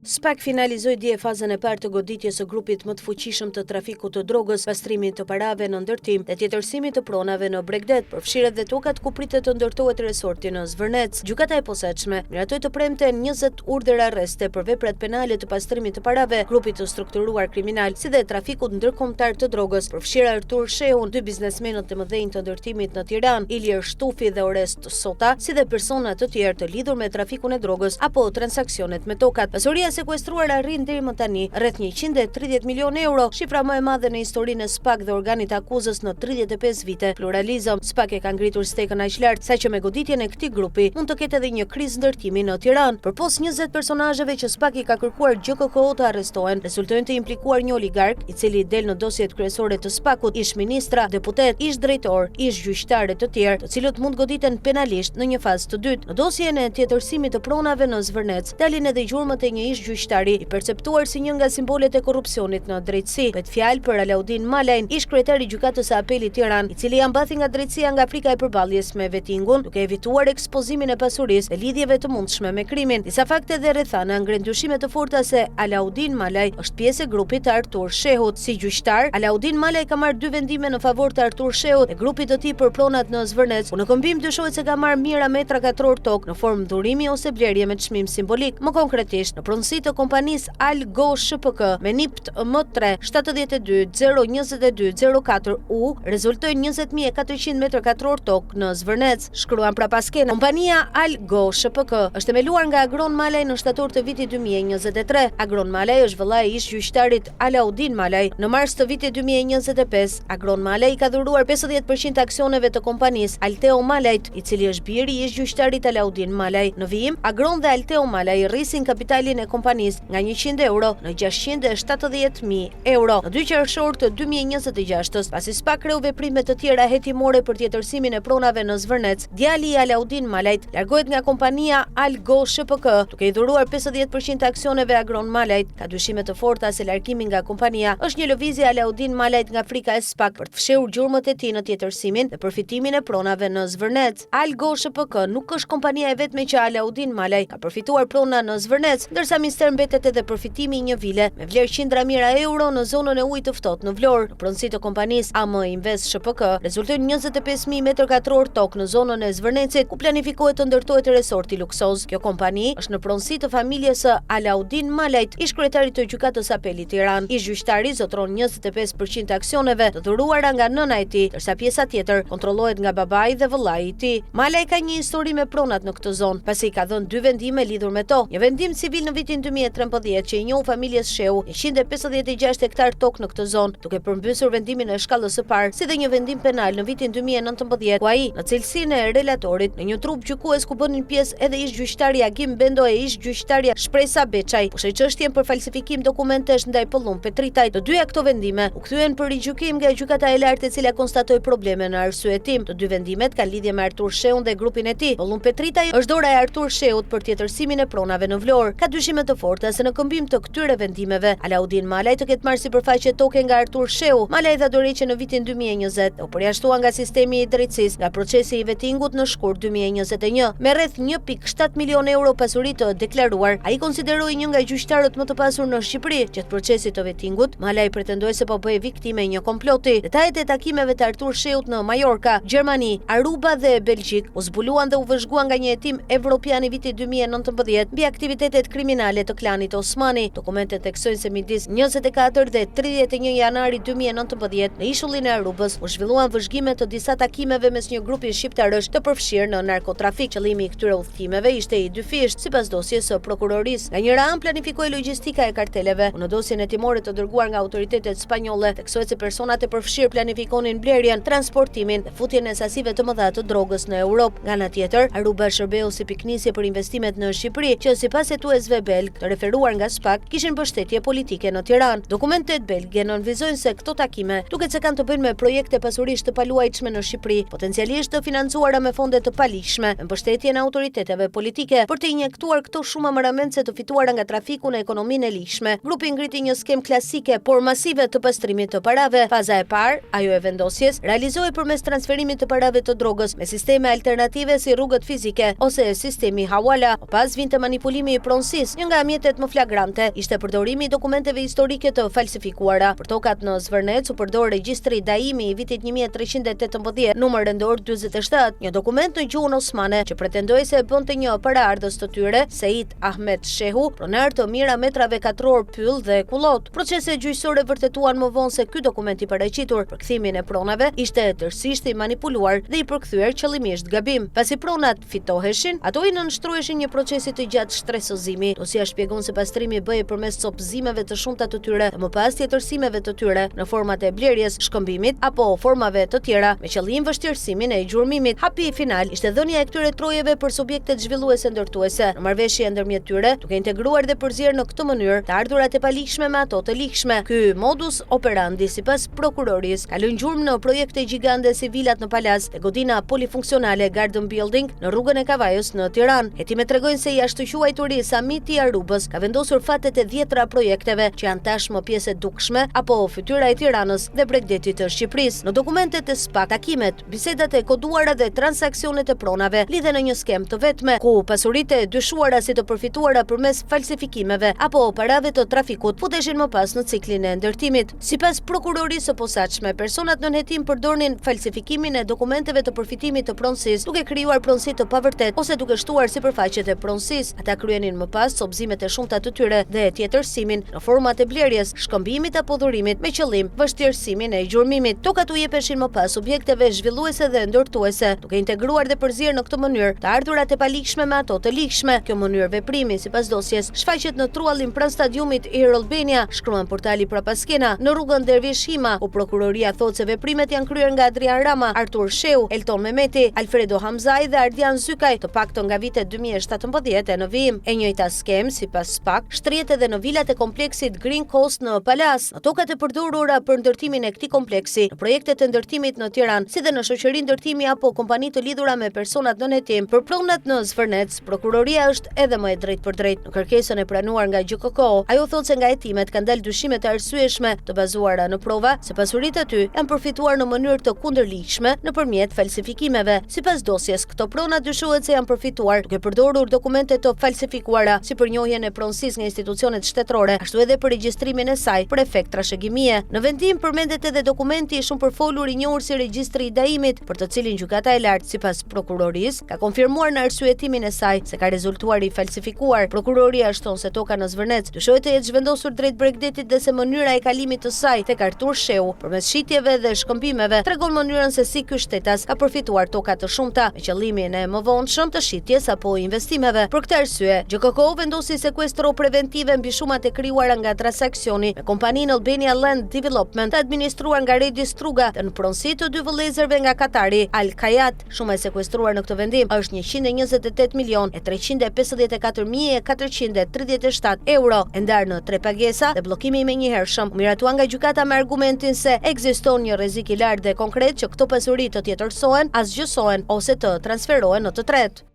SPAK finalizoi dje fazën e parë të goditjes së grupit më të fuqishëm të trafikut të drogës, pastrimit të parave në ndërtim dhe tjetërsimit të pronave në Bregdet, përfshirë edhe tokat ku pritet të ndërtohet resorti në Zvërnec. Gjykata e posaçme miratoi të premte 20 urdhër arreste për veprat penale të pastrimit të parave, grupit të strukturuar kriminal, si dhe trafikut ndërkombëtar të drogës, përfshirë Artur Shehun, dy biznesmenët të mëdhenj të ndërtimit në Tiranë, Ilir Shtufi dhe Orest Sota, si dhe persona të tjerë të lidhur me trafikun e drogës apo transaksionet me tokat. Pasuria sekuestruar arrin deri më tani rreth 130 milion euro, shifra më e madhe në historinë e SPAK dhe organit akuzës në 35 vite pluralizëm. SPAK e ka ngritur stekën aq lart sa që me goditjen e këtij grupi mund të ketë edhe një krizë ndërtimi në Tiranë. Përpos 20 personazheve që SPAK i ka kërkuar GKK të arrestohen, rezultojnë të implikuar një oligark i cili del në dosjet kryesore të SPAK-ut, ish ministra, deputet, ish drejtor, ish gjyqtarë të tjerë, të cilët mund goditen penalisht në një fazë të dytë. Në dosjen e tjetërsimit të pronave në Zvërnec, dalin edhe gjurmët e një ish gjyqtari i perceptuar si një nga simbolet e korrupsionit në drejtësi. Bëhet fjalë për Alaudin Malajn, ish kryetari i gjykatës së apelit Tiranë, i cili mbathi nga drejtësia nga frika e përballjes me vetingun, duke evituar ekspozimin e pasurisë dhe lidhjeve të mundshme me krimin. Disa fakte dhe rrethana ngren dyshime të forta se Alaudin Malaj është pjesë e grupit të Artur Shehut. Si gjyqtar, Alaudin Malaj ka marrë 2 vendime në favor të Artur Shehut e grupit të tij për pronat në Zvërnec, ku në këmbim dyshohet se ka marrë mijëra metra katror tokë në formë dhurimi ose blerje me çmim simbolik. Më konkretisht, në pronësi të kompanisë Algo SHPK me NIPT M3 72 022 04 U rezultojnë 20.400 metra katror tokë në Zvërnec. Shkruan prapaskena. Kompania Algo SHPK është themeluar nga Agron Malaj në shtator të vitit 2023. Agron Malaj është vëllai i ish gjyqtarit Alaudin Malaj. Në mars të vitit 2025, Agron Malaj ka dhuruar 50% aksioneve të kompanisë Alteo Malajt, i cili është biri i ish gjyqtarit Alaudin Malaj. Në vijim, Agron dhe Alteo Malaj rrisin kapitalin e kompanisë nga 100 euro në 670.000 euro. Në 2 qershor të 2026, pasi SPAK kreu veprime të tjera hetimore për tjetërsimin e pronave në Zvërnec, djali i Alaudin Malajt largohet nga kompania Algo SHPK, duke i dhuruar 50% aksioneve Agron Malajt. Ka dyshime të forta se largimi nga kompania është një lëvizje Alaudin Malajt nga frika e SPAK për të fshehur gjurmët e tij në tjetërsimin dhe përfitimin e pronave në Zvërnec. Algo SHPK nuk është kompania e vetme që Alaudin Malaj ka përfituar prona në Zvërnec, ndërsa mister mbetet edhe përfitimi i një vile me vlerë 100.000 euro në zonën e ujit të ftohtë në Vlorë. Në pronësi të kompanisë AM Invest SHPK rezultojnë 25.000 metra katror tokë në zonën e Zvërnecit, ku planifikohet të ndërtohet resorti luksoz. Kjo kompani është në pronësi të familjes së Alaudin Malajt, ish kryetari të gjykatës së apelit Tiranë. Ish gjyqtari zotron 25% të aksioneve të dhuruara nga nëna e tij, ndërsa pjesa tjetër kontrollohet nga babai dhe vëllai i tij. Malaj ka një histori me pronat në këtë zonë, pasi ka dhënë 2 vendime lidhur me to. Një vendim civil në vitin 2013 që i njohu familjes Shehu 156 hektar tokë në këtë zonë, duke përmbysur vendimin e shkallës së parë, si dhe një vendim penal në vitin 2019, ku ai, në cilësinë e relatorit në një trup gjykues ku bënin pjesë edhe ish gjyqtari Agim Bendo e ish gjyqtarja Shpresa Beçaj, pushoi çështjen për falsifikim dokumentesh ndaj Pollum Petritajt. Të dyja këto vendime u kthyen për rigjykim nga gjykata e lartë, e cila konstatoi probleme në arsyetim. Të dy vendimet kanë lidhje me Artur Shehun dhe grupin e tij. Pollum Petritaj është dora e Artur Shehut për tjetërsimin e pronave në Vlorë. Ka dyshime të forta se në këmbim të këtyre vendimeve, Alaudin Malaj të ketë marrë sipërfaqe toke nga Artur Shehu. Malaj dha dorëheqje në vitin 2020, u përjashtua nga sistemi i drejtësisë nga procesi i vetingut në shkurt 2021, me rreth 1.7 milion euro pasuri të deklaruar. Ai konsideroi një nga gjyqtarët më të pasur në Shqipëri. Gjatë procesit të vetingut, Malaj pretendoi se po bëhej viktimë e një komploti. Detajet e takimeve të Artur Shehut në Majorka, Gjermani, Aruba dhe Belgjik u zbuluan dhe u vëzhguan nga një hetim evropian i vitit 2019 mbi aktivitetet kriminale të klanit Osmani. Dokumentet theksojnë se midis 24 dhe 31 janari 2019 në ishullin e Arubës u zhvilluan vëzhgime të disa takimeve mes një grupi shqiptarësh të përfshirë në narkotrafik. Qëllimi i këtyre udhëtimeve ishte i dyfisht, sipas dosjes së prokurorisë. Nga njëra anë planifikoi logjistika e karteleve, në dosjen e timore të dërguar nga autoritetet spanjolle, theksohet se personat e përfshirë planifikonin blerjen, transportimin dhe futjen e sasive të mëdha të drogës në Europë. Nga ana tjetër, Aruba shërbeu si piknisje për investimet në Shqipëri, që sipas hetuesve belg të referuar nga SPAK kishin mbështetje politike në Tiranë. Dokumentet belge nënvizojnë se këto takime duket se kanë të bëjnë me projekte pasurish të paluajtshme në Shqipëri, potencialisht të financuara me fonde të palishme, me mbështetjen e autoriteteve politike për të injektuar këto shumë amëramense të fituara nga trafiku në ekonominë e lishme. Grupi ngriti një skem klasike por masive të pastrimit të parave. Faza e parë, ajo e vendosjes, realizohej përmes transferimit të parave të drogës me sisteme alternative si rrugët fizike ose sistemi hawala. Pas vinte manipulimi i pronësisë Shqipërisë. Një nga mjetet më flagrante ishte përdorimi i dokumenteve historike të falsifikuara. Për tokat në Zvërnec u përdor regjistri Daimi i vitit 1318, numër rendor 47, një dokument në gjuhën osmane që pretendoi se bënte një paraardhës të tyre, Seit Ahmet Shehu, pronar të mijëra metrave katror pyll dhe kullot. Proceset gjyqësore vërtetuan më vonë se ky dokument i paraqitur për kthimin e pronave ishte tërësisht i manipuluar dhe i përkthyer qëllimisht gabim. Pasi pronat fitoheshin, ato i nënshtroheshin një procesi të gjatë shtresozimi. Dosja shpjegon se pastrimi bëhej përmes copëzimeve të shumta të tyre dhe më pas tjetërsimeve të tyre në format e blerjes, shkëmbimit apo formave të tjera me qëllim vështirësimin e gjurmimit. Hapi final ishte dhënia e këtyre trojeve për subjektet zhvilluese ndërtuese në marrëveshje ndërmjet tyre, duke integruar dhe përzier në këtë mënyrë të ardhurat e palikshme me ato të likshme. Ky modus operandi sipas prokurorisë ka lënë gjurmë në projekte gjigande si vilat në Palas dhe godina polifunksionale Garden Building në rrugën e Kavajës në Tiranë. Hetimet tregojnë se jashtë quajturi Samiti Arubës ka vendosur fatet e 10 projekteve që janë tashmë pjesë dukshme apo fytyra e Tiranës dhe Bregdetit të Shqipërisë. Në dokumentet e SPAK, takimet, bisedat e koduara dhe transaksionet e pronave lidhen në një skem të vetme, ku pasuritë e dyshuara si të përfituara përmes falsifikimeve apo parave të trafikut futeshin më pas në ciklin e ndërtimit. Sipas prokurorisë së posaçme, personat në hetim përdornin falsifikimin e dokumenteve të përfitimit të pronësisë, duke krijuar pronësi të pavërtet ose duke shtuar sipërfaqet e pronësisë. Ata kryenin më pas copëzimet e shumta të tyre dhe tjetërsimin në format e blerjes, shkëmbimit apo dhurimit me qëllim vështirësimin e gjurmimit. Tokat u jepeshin më pas subjekteve zhvilluese dhe ndërtuese, duke integruar dhe përzier në këtë mënyrë të ardhurat e palikshme me ato të likshme. Kjo mënyrë veprimi sipas dosjes shfaqet në truallin pranë stadiumit Air Albania, shkruan portali Prapaskena. Në rrugën Dervish Hima, u prokuroria thotë se veprimet janë kryer nga Adrian Rama, Artur Sheu, Elton Mehmeti, Alfredo Hamzaj dhe Ardian Zykaj, të paktën nga vitet 2017 në vijim. E njëjta skem, sipas SPAK, shtrihet edhe në vilat e kompleksit Green Coast në Palas, në tokat e përdorura për ndërtimin e këtij kompleksi, në projektet e ndërtimit në Tiranë, si dhe në shoqëri ndërtimi apo kompani të lidhura me personat në hetim. Për pronat në Zvërnec, prokuroria është edhe më e drejtë për drejtë. Në kërkesën e pranuar nga GJKK, ajo thotë se nga hetimet kanë dalë dyshime të arsyeshme të bazuara në prova se pasuritë aty janë përfituar në mënyrë të kundërligjshme nëpërmjet falsifikimeve. Sipas dosjes, këto prona dyshohet se janë përfituar duke përdorur dokumente të falsifikuara si për njohjen e pronësisë nga institucionet shtetërore, ashtu edhe për regjistrimin e saj për efekt trashëgimie. Në vendim përmendet edhe dokumenti i shumë përfolur i njohur si regjistri i Daimit, për të cilin gjykata e lartë sipas prokurorisë ka konfirmuar në arsyetimin e saj se ka rezultuar i falsifikuar. Prokuroria shton se toka në Zvërnec dyshohet të jetë zhvendosur drejt Bregdetit dhe se mënyra e kalimit të saj tek Artur Sheu përmes shitjeve dhe shkëmbimeve tregon mënyrën se si ky shtetas ka përfituar toka të shumta me qëllimin e mëvonshëm të shitjes apo investimeve. Për këtë arsye, GJKK vendosi sekuestro preventive mbi shumat e krijuara nga transaksioni me kompaninë Albania Land Development, të administruar nga Redi Struga dhe në pronësi të dy vëllezërve nga Katari, Al Kayat. Shuma e sekuestruar në këtë vendim është 128.354.437 euro, e ndarë në 3 pagesa dhe bllokimi i menjëhershëm u miratuan nga gjykata me argumentin se ekziston një rrezik i lartë dhe konkret që këto pasuri të tjetërsohen, asgjësohen ose të transferohen në të tretë.